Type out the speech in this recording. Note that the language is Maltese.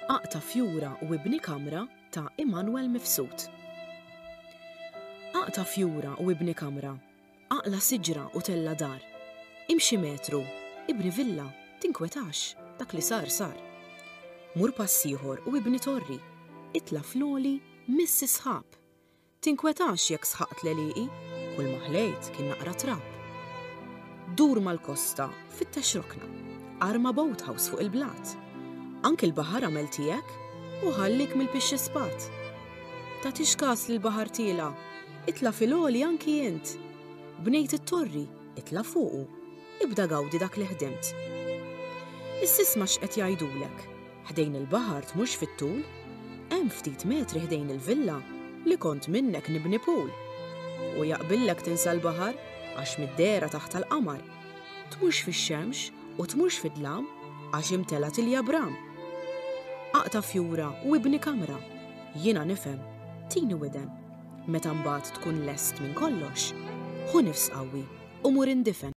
Aqta fjura u ibni kamra ta' Emanuel Mifsud. Aqta fjura u ibni kamra, aqla siġra u tella dar. Imxi metru, ibni villa, tinkwetax, dak li sar sar. Mur passiħor u ibni torri, itla floli missi sħab. Tinkwetax jekk sħaqt l-eliqi, kull maħlejt kien naqra trab. Dur mal-kosta, fittex rokna, arma boathouse fuq il-blat. Anki l-bahar għamel tiegħek u ħallik mill-pixxi spat. Ta' tixkas li l-bahar tila, itla fil-oli anki jint. Bnejt it-torri, itla fuqu, ibda gawdi dak li ħdimt. Is-sisma x'qed jgħidulek, ħdejn il-bahar tmux fit-tul, hemm ftit metri ħdejn il-villa li kont minnek nibni pool. U jaqbillek tinsa l-bahar għax mid-dera taħt l-qamar. Tmux fix-xemx u tmux fid-dlam għax imtelat il-jabram. Aqta fjura u ibni kamra, jiena nifhem, tini widen. Meta mbagħad tkun lest minn kollox, ħu nifs qawwi u mur indifen.